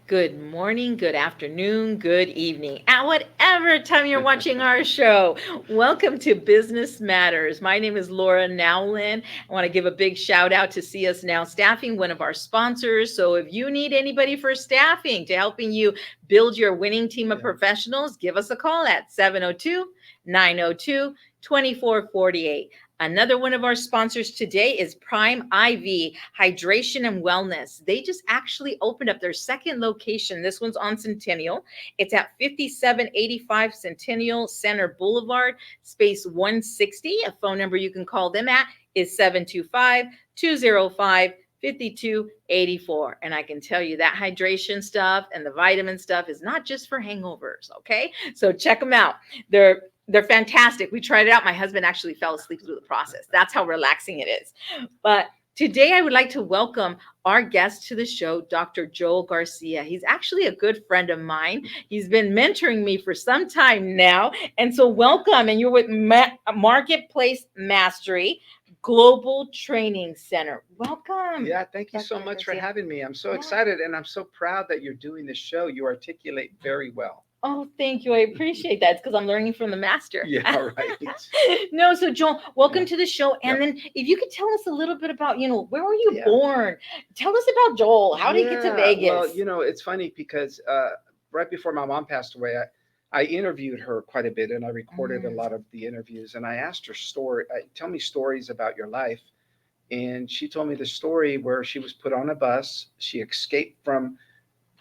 Good morning, good afternoon, good evening, at whatever time you're watching our show. Welcome to Business Matters. My name is Laura Nowlin. I want to give a big shout out to See Us Now Staffing, one of our sponsors. So if you need anybody for staffing to helping you build your winning team of professionals, give us a call at 702 902 2448. Another one of our sponsors today is Prime IV Hydration and Wellness. They just actually opened up their second location. This one's on Centennial. It's at 5785 Centennial Center Boulevard, space 160. A phone number you can call them at is 725 205 5284. And I can tell you that hydration stuff and the vitamin stuff is not just for hangovers, okay? So check them out. They're fantastic. We tried it out. My husband actually fell asleep through the process. That's how relaxing it is. But today I would like to welcome our guest to the show, Dr. Joel Garcia. He's actually a good friend of mine. He's been mentoring me for some time now. And so welcome. And you're with Marketplace Mastery Global Training Center. Welcome. Yeah, thank you Dr. so much for Garcia. having me. I'm so Yeah. excited and I'm so proud that you're doing this show. You articulate very well. Oh, thank you. I appreciate that. It's because I'm learning from the master. Yeah, right. No, so Joel, welcome Yeah. to the show. And Yep. then if you could tell us a little bit about, where were you Yeah. born? Tell us about Joel. How did he get to Vegas? Well, it's funny because right before my mom passed away, I interviewed her quite a bit and I recorded a lot of the interviews. And I asked her tell me stories about your life. And she told me the story where she was put on a bus. She escaped from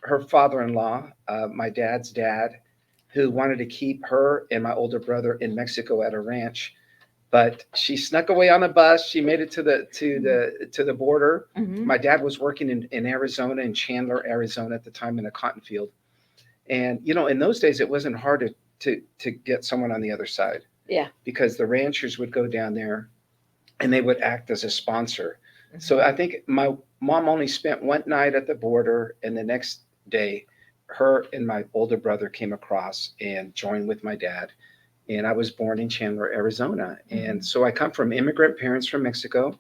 her father-in-law, my dad's dad, who wanted to keep her and my older brother in Mexico at a ranch. But she snuck away on a bus. She made it to the border. Mhm. My dad was working in Arizona, in Chandler, Arizona at the time, in a cotton field. And in those days it wasn't hard to get someone on the other side. Yeah. Because the ranchers would go down there and they would act as a sponsor. So I think my mom only spent one night at the border, and the next day, her and my older brother came across and joined with my dad. And I was born in Chandler, Arizona. And so I come from immigrant parents from Mexico.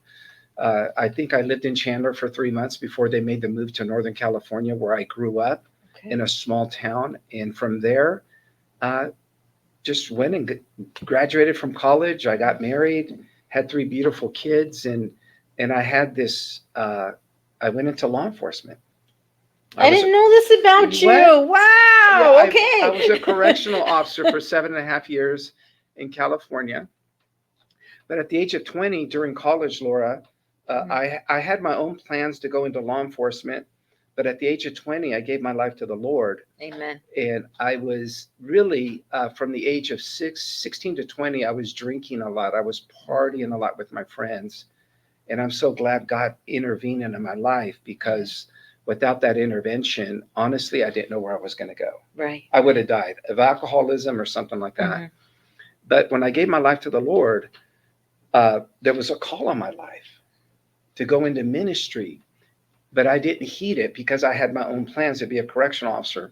I think I lived in Chandler for 3 months before they made the move to Northern California, where I grew up in a small town. And from there, just went and graduated from college. I got married, had 3 beautiful kids, and I had this. I went into law enforcement. I didn't know this about you. What? Wow. Yeah, Okay. I was a correctional officer for 7.5 years in California. But at the age of 20, during college, Laura, I had my own plans to go into law enforcement. But at the age of 20, I gave my life to the Lord. Amen. And I was really, from the age of 16 to 20, I was drinking a lot. I was partying a lot with my friends. And I'm so glad God intervened into my life, because without that intervention, honestly, I didn't know where I was going to go. Right. I would have died of alcoholism or something like that. But when I gave my life to the Lord, there was a call on my life to go into ministry. But I didn't heed it because I had my own plans to be a correctional officer.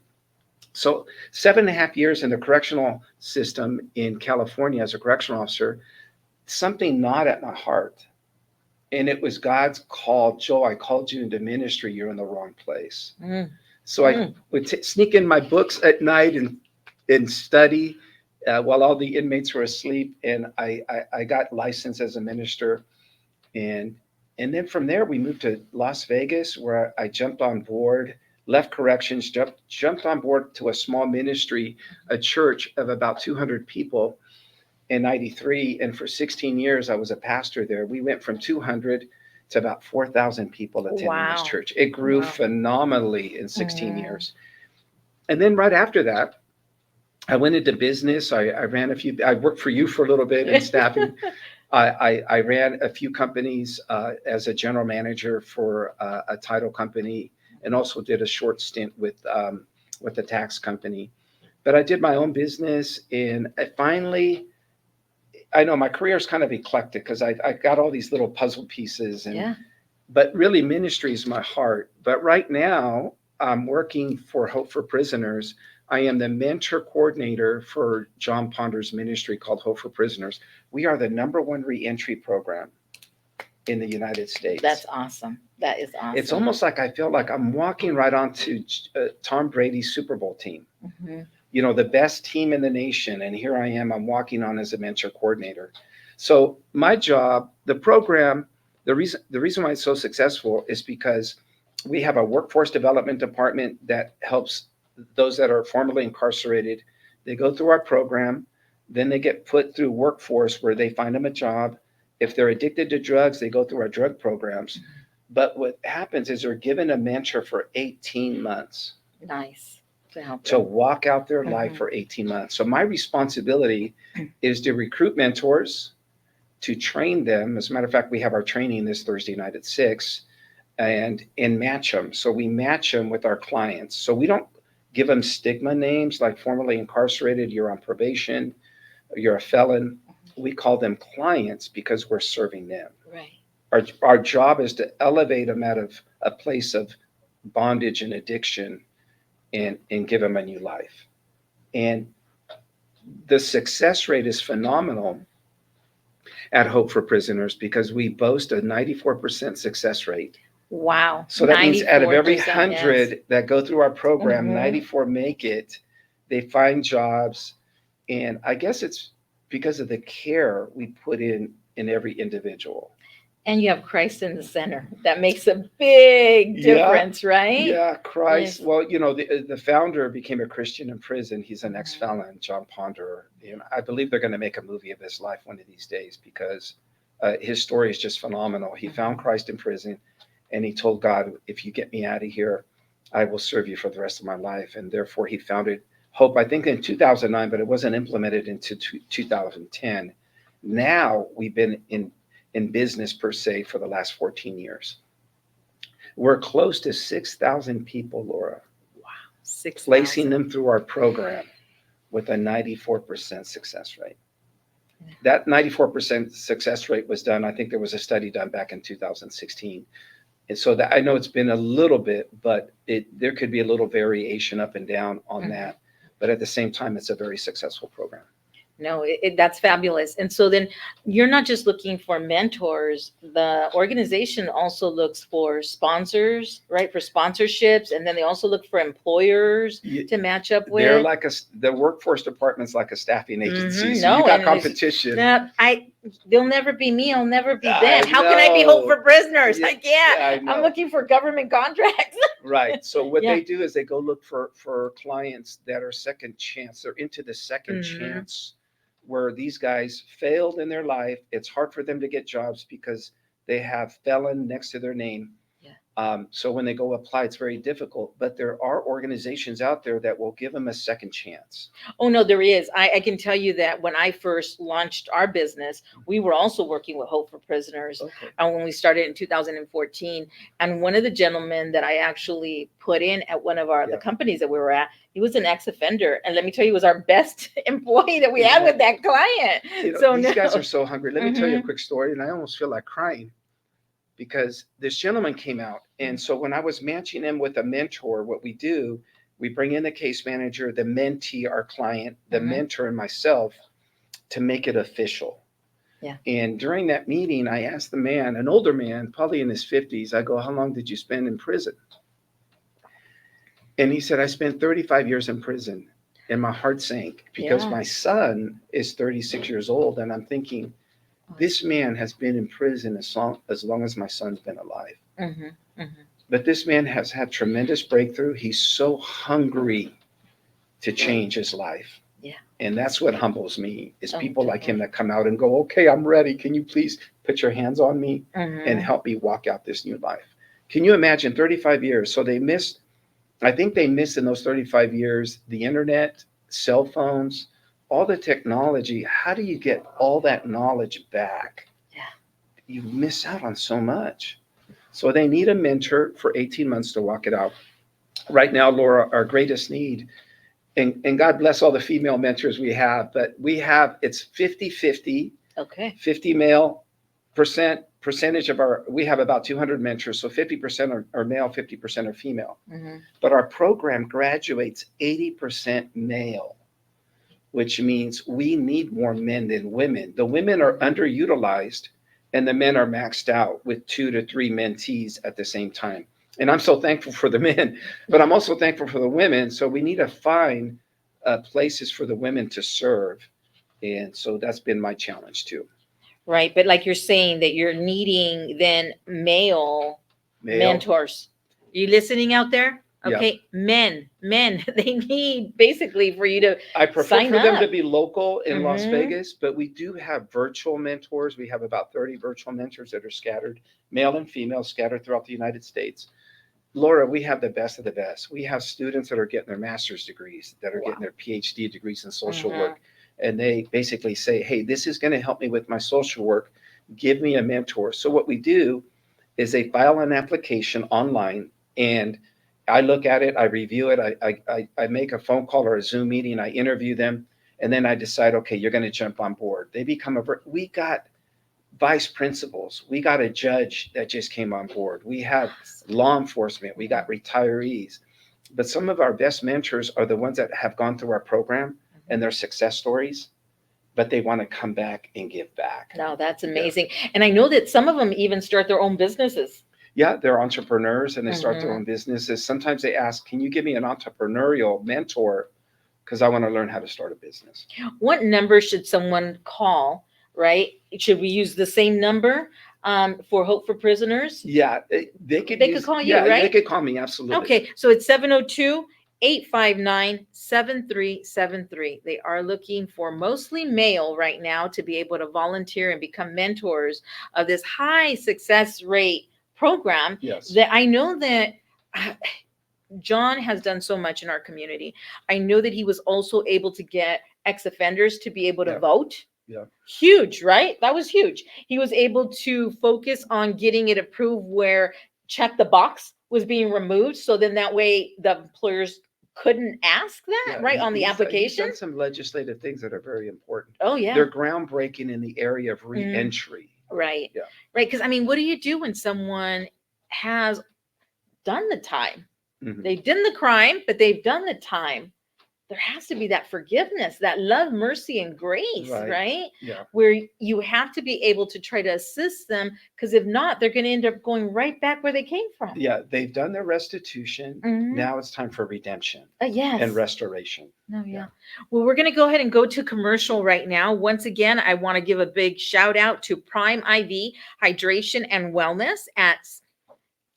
So 7.5 years in the correctional system in California as a correctional officer, something gnawed at my heart. And it was God's call. Joe, I called you into ministry. You're in the wrong place. So I would sneak in my books at night and study while all the inmates were asleep. And I got licensed as a minister. And then from there, we moved to Las Vegas, where I jumped on board, left corrections, jumped on board to a small ministry, a church of about 200 people in 93. And for 16 years, I was a pastor there. We went from 200 to about 4,000 people attending this church. It grew phenomenally in 16 years. And then right after that, I went into business. I worked for you for a little bit in staffing. I ran a few companies as a general manager for a title company, and also did a short stint with a tax company. But I did my own business, and I know my career is kind of eclectic because I got all these little puzzle pieces, but really ministry is my heart. But right now I'm working for Hope for Prisoners. I am the mentor coordinator for John Ponder's ministry called Hope for Prisoners. We are the #1 reentry program in the United States. That's awesome. That is awesome. It's almost like I feel like I'm walking right onto Tom Brady's Super Bowl team. You know, the best team in the nation. And here I am, I'm walking on as a mentor coordinator. So my job, the program, the reason why it's so successful is because we have a workforce development department that helps those that are formerly incarcerated. They go through our program, then they get put through workforce where they find them a job. If they're addicted to drugs, they go through our drug programs. But what happens is they're given a mentor for 18 months. Nice. To walk out their life for 18 months. So my responsibility is to recruit mentors, to train them. As a matter of fact, we have our training this Thursday night at 6 and match them. So we match them with our clients. So we don't give them stigma names like formerly incarcerated, you're on probation, you're a felon. We call them clients because we're serving them. Right. Our job is to elevate them out of a place of bondage and addiction and give them a new life. And the success rate is phenomenal at Hope for Prisoners because we boast a 94% success rate. Wow. So that means out of every 100 yes. that go through our program, 94 make it, they find jobs. And I guess it's because of the care we put in every individual. And you have Christ in the center. That makes a big difference, right? Yeah, Christ. Yes. Well, you know, the founder became a Christian in prison. He's an ex-felon, John Ponder. And I believe they're going to make a movie of his life one of these days because his story is just phenomenal. He found Christ in prison, and he told God, if you get me out of here, I will serve you for the rest of my life. And therefore, he founded Hope, I think in 2009, but it wasn't implemented into 2010. Now we've been in business per se for the last 14 years. We're close to 6,000 people, Laura. Wow. 6,000. Placing them through our program with a 94% success rate. That 94% success rate was done, I think there was a study done back in 2016. And so that I know it's been a little bit, but there could be a little variation up and down on that. But at the same time, it's a very successful program. No, that's fabulous. And so then you're not just looking for mentors. The organization also looks for sponsors, right? For sponsorships. And then they also look for employers to match up with. They're like the workforce department's like a staffing agency. So No, you got competition. They'll never be me. I'll never be them. How can I be Hope for Prisoners? I can't. I'm looking for government contracts. Right. So what they do is they go look for clients that are second chance. They're into the second chance where these guys failed in their life. It's hard for them to get jobs because they have felon next to their name. So when they go apply, it's very difficult. But there are organizations out there that will give them a second chance. Oh, no, there is. I can tell you that when I first launched our business, we were also working with Hope for Prisoners. And when we started in 2014, and one of the gentlemen that I actually put in at one of the companies that we were at, he was an ex-offender. And let me tell you, he was our best employee that we had with that client. You know, these guys are so hungry. Let me tell you a quick story, and I almost feel like crying. Because this gentleman came out. And so when I was matching him with a mentor, what we do, we bring in the case manager, the mentee, our client, the mentor, and myself to make it official. And during that meeting, I asked the man, an older man, probably in his 50s, I go, how long did you spend in prison? And he said, I spent 35 years in prison. And my heart sank because my son is 36 years old. And I'm thinking, this man has been in prison as long as my son's been alive. But this man has had tremendous breakthrough. He's so hungry to change his life. And that's what humbles me is people like him that come out and go, okay, I'm ready. Can you please put your hands on me and help me walk out this new life? Can you imagine 35 years? So I think they missed in those 35 years, the internet, cell phones, all the technology. How do you get all that knowledge back? You miss out on so much. So they need a mentor for 18 months to walk it out. Right now, Laura, our greatest need, and God bless all the female mentors we have, but it's 50-50. 50 male percentage of we have about 200 mentors. So 50% are male, 50% are female. But our program graduates 80% male, which means we need more men than women. The women are underutilized and the men are maxed out with 2 to 3 mentees at the same time. And I'm so thankful for the men, but I'm also thankful for the women. So we need to find places for the women to serve. And so that's been my challenge too. Right. But like you're saying that you're needing then male Male, mentors. You listening out there? yeah. Okay. Men, they need basically for you to I prefer sign for them to up. be local in Las Mhm. Vegas, but we do have virtual mentors. We have about 30 virtual mentors that are scattered, male and female, scattered throughout the United States. Laura, we have the best of the best. We have students that are getting their master's degrees, that are getting Wow. their PhD degrees in social Mhm. work. And they basically say, hey, this is going to help me with my social work. Give me a mentor. So what we do is they file an application online, and I look at it, I review it, I make a phone call or a Zoom meeting, I interview them, and then I decide, okay, you're going to jump on board. They become we got vice principals. We got a judge that just came on board. We have law enforcement. We got retirees. But some of our best mentors are the ones that have gone through our program and their success stories, but they want to come back and give back. No, that's Yeah. amazing. And I know that some of them even start their own businesses. Yeah, they're entrepreneurs and they start their Mhm. own businesses. Sometimes they ask, can you give me an entrepreneurial mentor? Because I want to learn how to start a business. What number should someone call, right? Should we use the same number for Hope for Prisoners? Yeah, they could They use, could call you, yeah, they right? could call me, absolutely. Okay, so it's 702-859-7373. They are looking for mostly male right now to be able to volunteer and become mentors of this high success rate program. Yes. That I know that John has done so much in our community. I know that he was also able to get ex-offenders to be able to Yeah. vote. Yeah. Huge, right? That was huge. He was able to focus on getting it approved where check the box was being removed. So then that way the employers couldn't ask that, Yeah, right, on the he's application. done some legislative things that are very important. Oh, yeah. They're groundbreaking in the area of reentry. Right. Yeah. Right. Because I mean, what do you do when someone has done the time? Mhm. They've done the crime, but they've done the time. There has to be that forgiveness, that love, mercy, and grace, Right. right? Yeah. Where you have to be able to try to assist them, because if not, they're going to end up going right back where they came from. Yeah, they've done their restitution. Mhm. Now it's time for redemption Yes. and restoration. No, yeah. Yeah. Well, we're going to go ahead and go to commercial right now. Once again, I want to give a big shout out to Prime IV Hydration and Wellness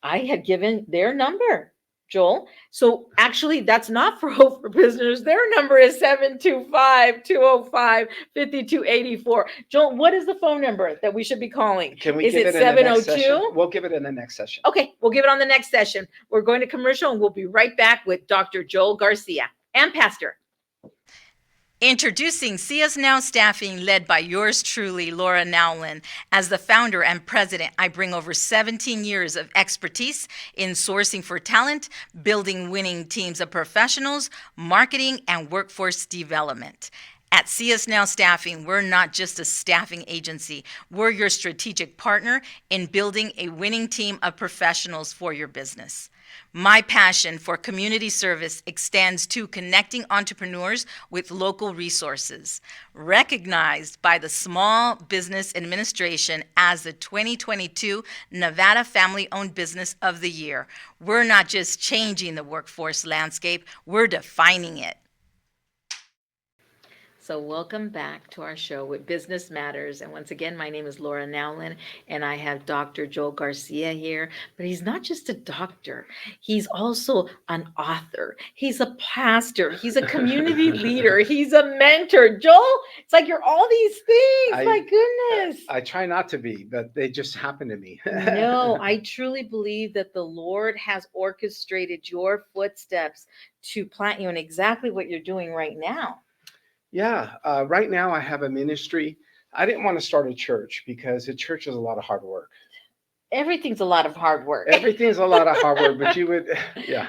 I had given their number, Joel. So actually, that's not for Hope for Prisoners. Their number is 725-205-5284. Joel, what is the phone number that we should be calling? Can we Is give it it in the next 702? session? We'll give it in the next session. Okay, we'll give it on the next session. We're going to commercial and we'll be right back with Dr. Joel Garcia and Pastor. Introducing CS Now Staffing, led by yours truly, Laura Nowlin. As the founder and president, I bring over 17 years of expertise in sourcing for talent, building winning teams of professionals, marketing, and workforce development. At CS Now Staffing, we're not just a staffing agency. We're your strategic partner in building a winning team of professionals for your business. My passion for community service extends to connecting entrepreneurs with local resources. Recognized by the Small Business Administration as the 2022 Nevada Family-Owned Business of the Year, we're not just changing the workforce landscape, we're defining it. So welcome back to our show with Business Matters. And once again, my name is Laura Nowlin, and I have Dr. Joel Garcia here. But he's not just a doctor. He's also an author. He's a pastor. He's a community leader. He's a mentor. Joel, it's like you're all these things. My goodness. I try not to be, but they just happen to me. No, I truly believe that the Lord has orchestrated your footsteps to plant you in exactly what you're doing right now. Yeah, right now I have a ministry. I didn't want to start a church because a church is a lot of hard work. Everything's a lot of hard work. Everything's a lot of hard work, but yeah,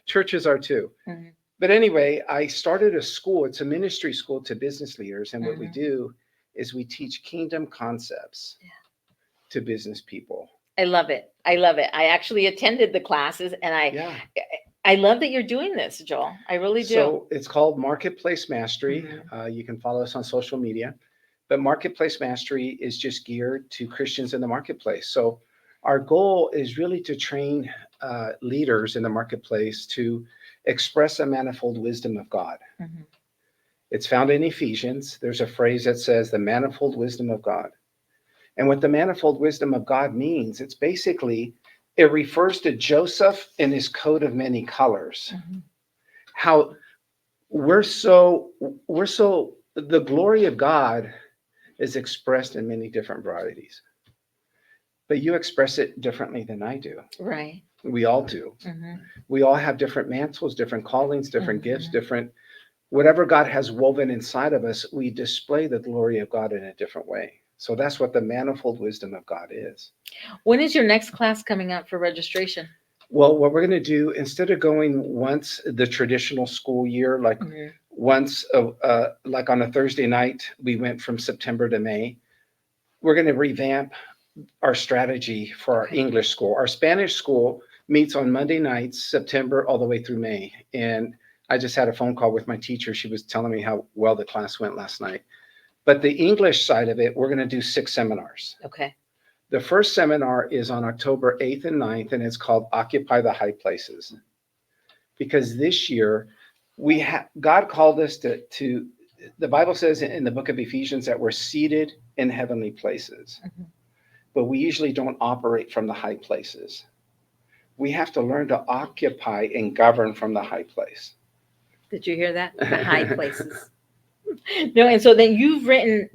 churches are too. Mm-hmm. But anyway, I started a school. It's a ministry school to business leaders. And what we do is we teach kingdom concepts to business people. I love it. I love it. I actually attended the classes, and I love that you're doing this, Joel. I really do. So it's called Marketplace Mastery. Mm-hmm. You can follow us on social media. But Marketplace Mastery is just geared to Christians in the marketplace. So our goal is really to train leaders in the marketplace to express a manifold wisdom of God. Mhm. It's found in Ephesians. There's a phrase that says the manifold wisdom of God. And what the manifold wisdom of God means, it's basically, it refers to Joseph in his coat of many colors. Mhm. How we're so, the glory of God is expressed in many different varieties. But you express it differently than I do. Right. We all do. Mhm. We all have different mantles, different callings, different gifts, Mhm. different, whatever God has woven inside of us, we display the glory of God in a different way. So that's what the manifold wisdom of God is. When is your next class coming up for registration? Well, what we're going to do, instead of going once the traditional school year, like Mhm. once, like on a Thursday night, we went from September to May, we're going to revamp our strategy for our Okay. English school. Our Spanish school meets on Monday nights, September all the way through May. And I just had a phone call with my teacher. She was telling me how well the class went last night. But the English side of it, we're going to do 6 seminars. Okay. The first seminar is on October 8th and 9th, and it's called Occupy the High Places. Because this year, God called us to, the Bible says in the book of Ephesians that we're seated in heavenly places. Mhm. But we usually don't operate from the high places. We have to learn to occupy and govern from the high place. Did you hear that? The high places. No, and so then you've written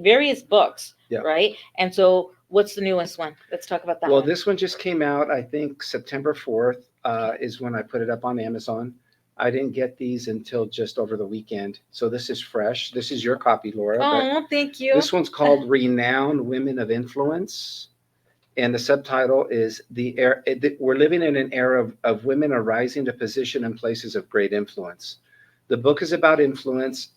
various books, Yeah. right? And so what's the newest one? Let's talk about that Well, one. this one just came out, I think September 4th is when I put it up on Amazon. I didn't get these until just over the weekend. So this is fresh. This is your copy, Laura. But Oh, thank you. this one's called Renowned Women of Influence. And the subtitle is we're living in an era of women arising to position in places of great influence. The book is about influence.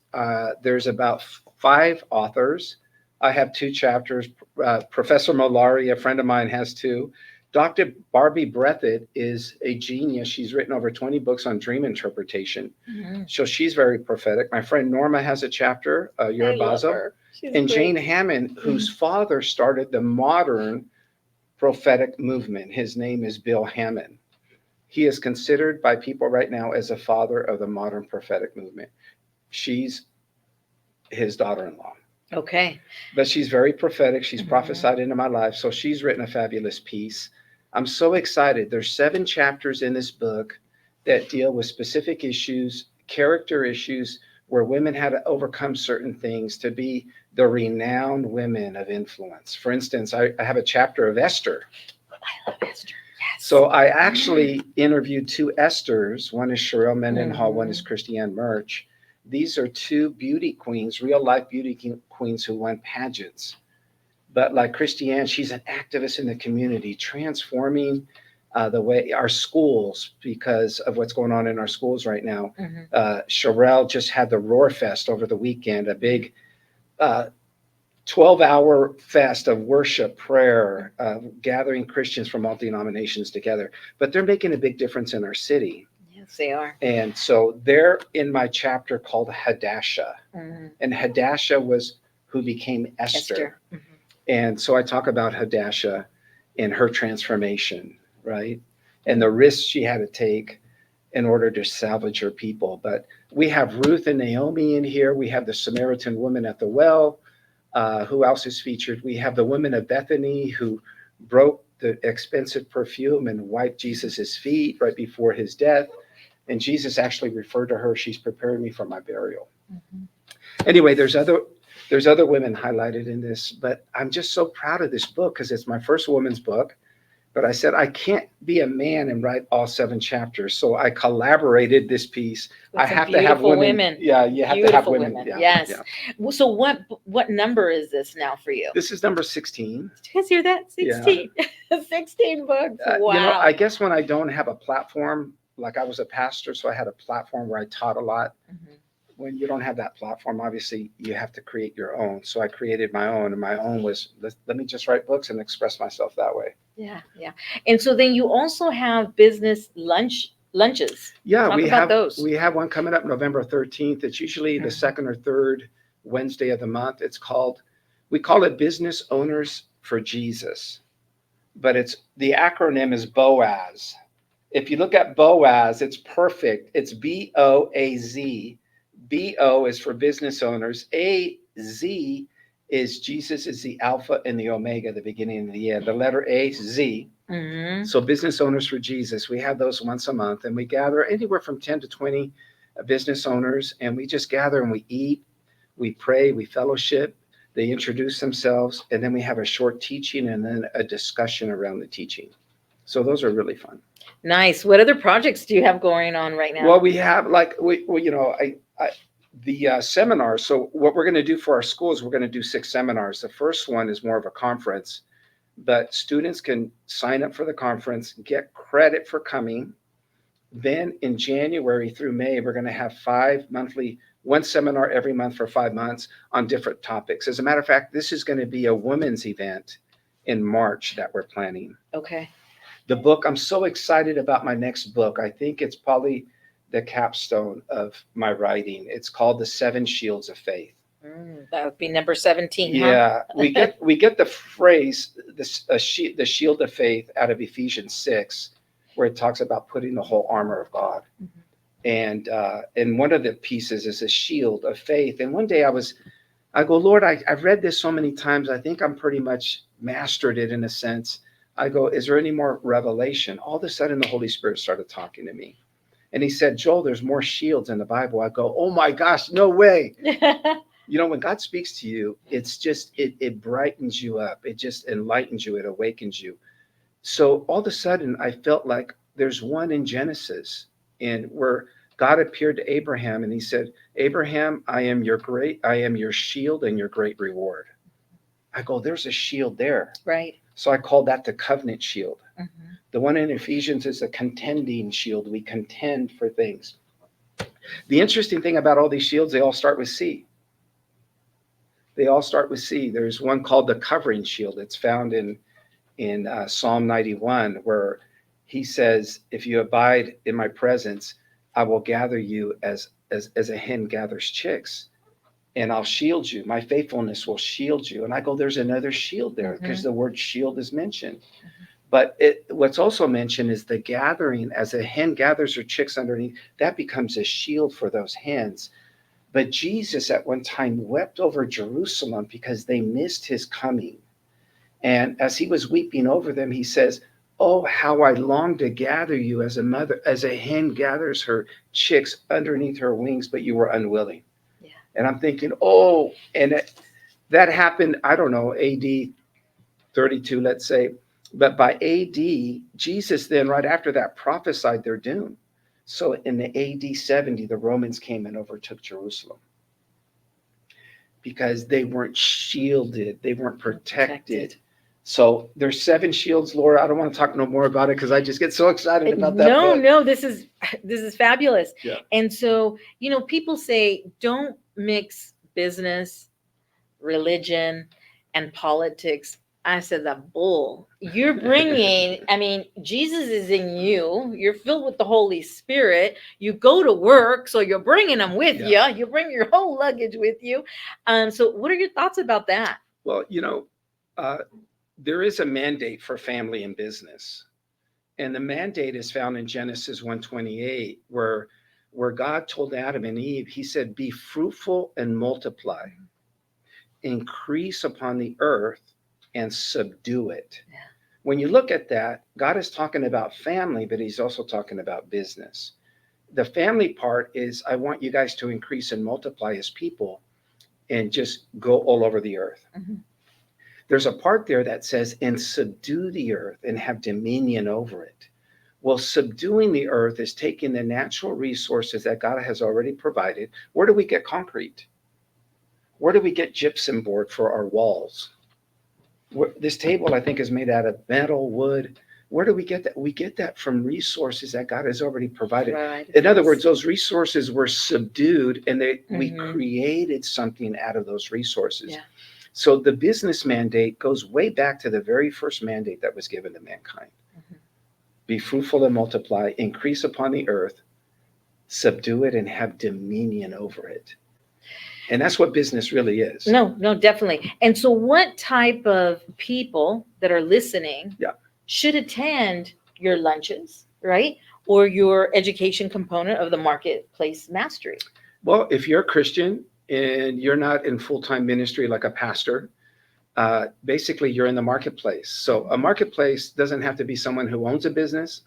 There's about 5 authors. I have 2 chapters. Professor Molari, a friend of mine, has 2. Dr. Barbie Breathitt is a genius. She's written over 20 books on dream interpretation. Mhm. So she's very prophetic. My friend Norma has a chapter, I love Yorubazo. her. She's And great. Jane Hammond, whose father started the modern prophetic movement. His name is Bill Hammond. He is considered by people right now as a father of the modern prophetic movement. She's his daughter-in-law. Okay. But she's very prophetic. She's Mhm. prophesied into my life. So she's written a fabulous piece. I'm so excited. There's 7 chapters in this book that deal with specific issues, character issues, where women had to overcome certain things to be the renowned women of influence. For instance, I have a chapter of Esther. I love Esther. Yes. So I actually interviewed 2 Esthers. One is Sherelle Mendenhall, one is Mhm. Christiane Murch. These are 2 beauty queens, real life beauty queens who won pageants. But like Christiane, she's an activist in the community, transforming the way our schools, because of what's going on in our schools right now. Mhm. Sherelle just had the Roar Fest over the weekend, a big 12-hour fest of worship, prayer, gathering Christians from all denominations together. But they're making a big difference in our city. Yes, they are. And so they're in my chapter called Hadassah. Mhm. And Hadassah was who became Esther. Mhm. And so I talk about Hadassah and her transformation, right? And the risks she had to take in order to salvage her people. But we have Ruth and Naomi in here. We have the Samaritan woman at the well. Who else is featured? We have the women of Bethany who broke the expensive perfume and wiped Jesus's feet right before his death. And Jesus actually referred to her, she's preparing me for my burial. Mhm. Anyway, there's other women highlighted in this, but I'm just so proud of this book because it's my first woman's book. But I said, I can't be a man and write all 7 chapters. So I collaborated this piece. With I some have to have beautiful women. Yeah, you have to have Beautiful women. women. Yeah, Yes. yeah. Well, so what number is this now for you? This is number 16. Did you guys hear that? Yeah. 16. 16 books. Wow. You know, I guess when I don't have a platform, like I was a pastor, so I had a platform where I taught a lot. Mhm. When you don't have that platform, obviously you have to create your own. So I created my own, and my own was let me just write books and express myself that way. Yeah, yeah. And so then you also have business lunches. Yeah, Talk about those. we have one coming up November 13th. It's usually the Mhm. second or third Wednesday of the month. We call it Business Owners for Jesus, but the acronym is BOAZ. If you look at BOAZ, it's perfect. It's BOAZ. BO is for business owners. AZ is Jesus is the Alpha and the Omega, the beginning and the end. The letter A, Z. Mm-hmm. So Business Owners for Jesus, we have those once a month, and we gather anywhere from 10 to 20 business owners, and we just gather and we eat, we pray, we fellowship. They introduce themselves, and then we have a short teaching and then a discussion around the teaching. So those are really fun. Nice. What other projects do you have going on right now? Well, we have the seminars. So what we're going to do for our schools, we're going to do 6 seminars. The first one is more of a conference, but students can sign up for the conference, get credit for coming. Then in January through May, we're going to have 5 monthly, one seminar every month for 5 months on different topics. As a matter of fact, this is going to be a women's event in March that we're planning. Okay. The book, I'm so excited about my next book. I think it's probably the capstone of my writing. It's called The 7 Shields of Faith. That would be number 17. Yeah, we get the phrase the shield of faith out of Ephesians 6, where it talks about putting the whole armor of God. Mm-hmm. And one of the pieces is a shield of faith. And one day I go, Lord, I've read this so many times. I think I'm pretty much mastered it in a sense. I go, is there any more revelation? All of a sudden, the Holy Spirit started talking to me. And he said, Joel, there's more shields in the Bible. I go, oh my gosh, no way. When God speaks to you, it's just, it brightens you up. It just enlightens you. It awakens you. So all of a sudden, I felt like there's one in Genesis, and where God appeared to Abraham and he said, Abraham, I am your shield and your great reward. I go, there's a shield there. Right. So I call that the covenant shield. Mm-hmm. The one in Ephesians is a contending shield. We contend for things. The interesting thing about all these shields, they all start with C. There's one called the covering shield. It's found in Psalm 91, where he says, if you abide in my presence, I will gather you as a hen gathers chicks, and I'll shield you. My faithfulness will shield you. And I go, there's another shield there, because the word shield is mentioned. But what's also mentioned is the gathering, as a hen gathers her chicks underneath, that becomes a shield for those hens. But Jesus at one time wept over Jerusalem because they missed his coming. And as he was weeping over them, he says, oh, how I long to gather you as a hen gathers her chicks underneath her wings, but you were unwilling. Yeah. And I'm thinking, that happened, I don't know, AD 32, let's say. But by AD, Jesus then, right after that, prophesied their doom. So in the AD 70, the Romans came and overtook Jerusalem because they weren't shielded. They weren't protected. So there's 7 shields, Laura. I don't want to talk no more about it because I just get so excited about that book. No, this is fabulous. Yeah. And so, people say, don't mix business, religion, and politics. I said, that bull. You're bringing, Jesus is in you. You're filled with the Holy Spirit. You go to work, so you're bringing them with you. You bring your whole luggage with you. So what are your thoughts about that? Well, there is a mandate for family and business. And the mandate is found in Genesis 1:28, where God told Adam and Eve, he said, be fruitful and multiply, increase upon the earth and subdue it. Yeah. When you look at that, God is talking about family, but he's also talking about business. The family part is, I want you guys to increase and multiply as people and just go all over the earth. Mm-hmm. There's a part there that says, and subdue the earth and have dominion over it. Well, subduing the earth is taking the natural resources that God has already provided. Where do we get concrete? Where do we get gypsum board for our walls? This table, I think, is made out of metal, wood. Where do we get that? We get that from resources that God has already provided. Right. In other words, those resources were subdued, and we created something out of those resources. Yeah. So the business mandate goes way back to the very first mandate that was given to mankind. Mm-hmm. Be fruitful and multiply, increase upon the earth, subdue it, and have dominion over it. And that's what business really is. No, no, definitely. And so what type of people that are listening Yeah. should attend your lunches, right? Or your education component of the marketplace mastery? Well, if you're a Christian and you're not in full-time ministry like a pastor, basically you're in the marketplace. So a marketplace doesn't have to be someone who owns a business.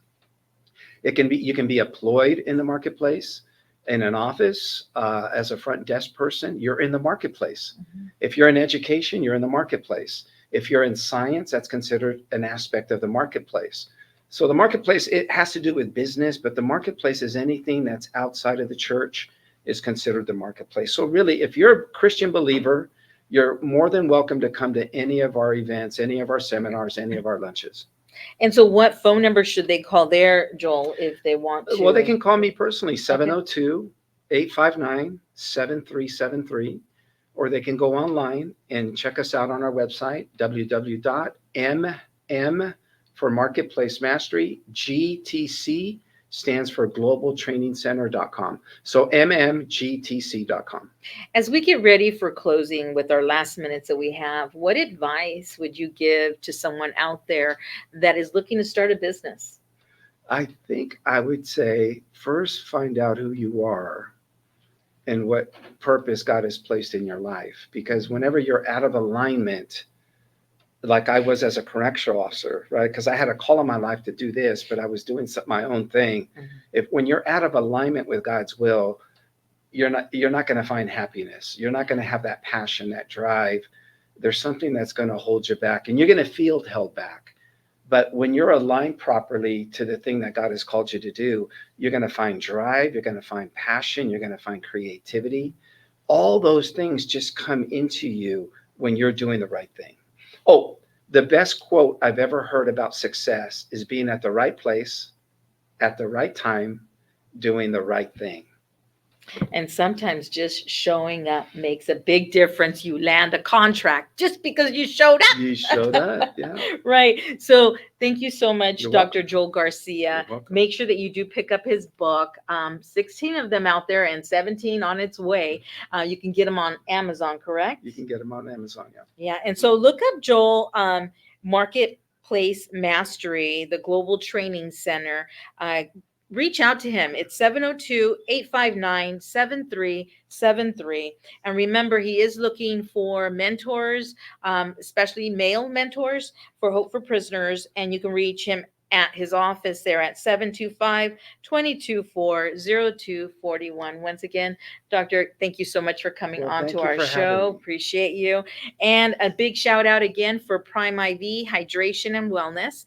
It can be, you can be employed in the marketplace in an office as a front desk person. You're in the marketplace. Mhm. If you're in education, you're in the marketplace. If you're in science, that's considered an aspect of the marketplace. So the marketplace, it has to do with business, but the marketplace is anything that's outside of the church is considered the marketplace. So really, if you're a Christian believer, you're more than welcome to come to any of our events, any of our seminars, any of our lunches. And so what phone number should they call there, Joel, if they want to? Well, they can call me personally, 702-859-7373, or they can go online and check us out on our website, www.mm for Marketplace Mastery, GTC stands for globaltrainingcenter.com. So mmgtc.com. As we get ready for closing with our last minutes that we have, what advice would you give to someone out there that is looking to start a business? I think I would say first find out who you are and what purpose God has placed in your life. Because whenever you're out of alignment, like I was as a correctional officer, right? Because I had a call on my life to do this, but I was doing my own thing. Mhm. If when you're out of alignment with God's will, you're not going to find happiness. You're not going to have that passion, that drive. There's something that's going to hold you back, and you're going to feel held back. But when you're aligned properly to the thing that God has called you to do, you're going to find drive, you're going to find passion, you're going to find creativity. All those things just come into you when you're doing the right thing. Oh, the best quote I've ever heard about success is being at the right place, at the right time, doing the right thing. And sometimes just showing up makes a big difference. You land a contract just because you showed up. You showed up, yeah. Right. So thank you so much, You're Dr. welcome. Joel Garcia. You're welcome. Make sure that you do pick up his book. 16 of them out there and 17 on its way. You can get them on Amazon, correct? You can get them on Amazon, yeah. Yeah. And so look up Joel, Marketplace Mastery, the Global Training Center. Reach out to him. It's 702-859-7373. And remember, he is looking for mentors, especially male mentors for Hope for Prisoners. And you can reach him at his office there at 725-224-0241. Once again, Doctor, thank you so much for coming Well, on thank to you our for having show. me. Appreciate you. And a big shout out again for Prime IV Hydration and Wellness.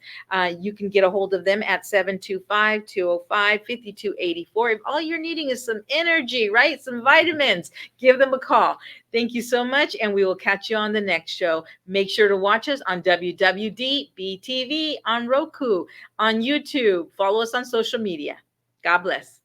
You can get a hold of them at 725-205-5284. If all you're needing is some energy, right? Some vitamins, give them a call. Thank you so much, and we will catch you on the next show. Make sure to watch us on WWDBTV, on Roku, on YouTube. Follow us on social media. God bless.